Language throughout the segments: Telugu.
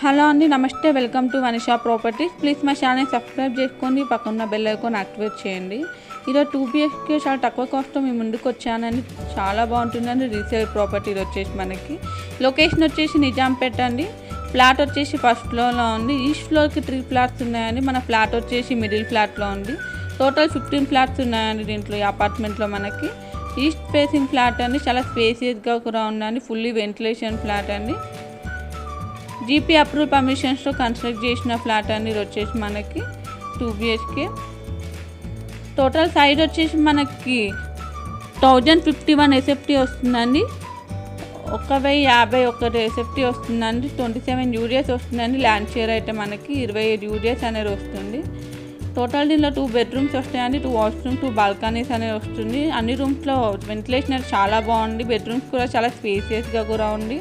హలో అండి, నమస్తే. Welcome to Vanisha properties. Please మా ఛానల్ సబ్స్క్రైబ్ చేసుకోండి, పక్కన బెల్ ఐకాన్ యాక్టివేట్ చేయండి. ఈరోజు 2 BHK చాలా తక్కువ కాస్ట్తో మీ ముందుకు వచ్చానండి. చాలా బాగుంటుందండి. రీసేల్ ప్రాపర్టీ వచ్చేసి మనకి లొకేషన్ వచ్చేసి నిజాంపేట అండి. ఫ్లాట్ వచ్చేసి ఫస్ట్ ఫ్లోర్లో ఉంది. ఈస్ట్ ఫ్లోర్కి 3 ఫ్లాట్స్ ఉన్నాయండి. మన ఫ్లాట్ వచ్చేసి మిడిల్ ఫ్లాట్లో ఉంది. టోటల్ 15 ఫ్లాట్స్ ఉన్నాయండి దీంట్లో. ఈ అపార్ట్మెంట్లో మనకి ఈస్ట్ ఫేసింగ్ ఫ్లాట్ అండి. చాలా స్పేసియస్గా కూడా ఉందండి. ఫుల్లీ వెంటిలేషన్ ఫ్లాట్ అండి. జీపీ అప్రూవల్ పర్మిషన్స్తో కన్స్ట్రక్ట్ చేసిన ఫ్లాట్ అండి. ఇది వచ్చేసి మనకి 2 BHK. టోటల్ సైజ్ వచ్చేసి మనకి 1051 SFT వస్తుందండి. 1051 SFT వస్తుందండి. 27 UDS వస్తుందండి. ల్యాండ్ షేర్ అయితే మనకి 27 UDS అనేది వస్తుంది. టోటల్ దీనిలో 2 బెడ్రూమ్స్ వస్తాయండి. 2 వాష్రూమ్, 2 బాల్కనీస్ అనేది వస్తుంది. అన్ని రూమ్స్లో వెంటిలేషన్ అనేది చాలా బాగుంది. బెడ్రూమ్స్ కూడా చాలా స్పేసియస్గా కూడా ఉంది.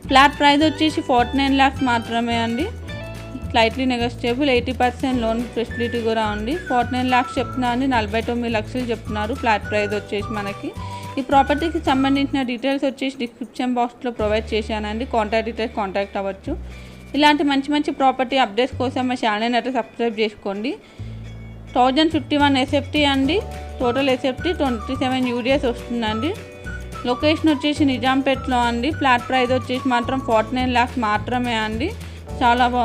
ఫ్లాట్ ప్రైస్ వచ్చేసి 49 lakhs మాత్రమే అండి. స్లైట్లీ నెగోషియబుల్, 80% లోన్ ఫెసిలిటీ కూడా ఉంది. 49 lakhs చెప్తున్నా అండి. 49 లక్షలు చెప్తున్నారు ఫ్లాట్ ప్రైస్ వచ్చేసి మనకి. ఈ ప్రాపర్టీకి సంబంధించిన డీటెయిల్స్ వచ్చేసి డిస్క్రిప్షన్ బాక్స్లో ప్రొవైడ్ చేశానండి. కాంటాక్ట్ డీటెయిల్స్ కాంటాక్ట్ అవ్వచ్చు. ఇలాంటి మంచి మంచి ప్రాపర్టీ అప్డేట్స్ కోసం మా ఛానల్ని అయితే సబ్స్క్రైబ్ చేసుకోండి. 1051 SFT అండి. టోటల్ SFT 27 UDS వస్తుందండి. లొకేషన్ వచ్చేసి నిజాంపేటలో అండి. ఫ్లాట్ ప్రైస్ వచ్చేసి మాత్రం 49 lakhs మాత్రమే అండి. చాలా బాగుంది.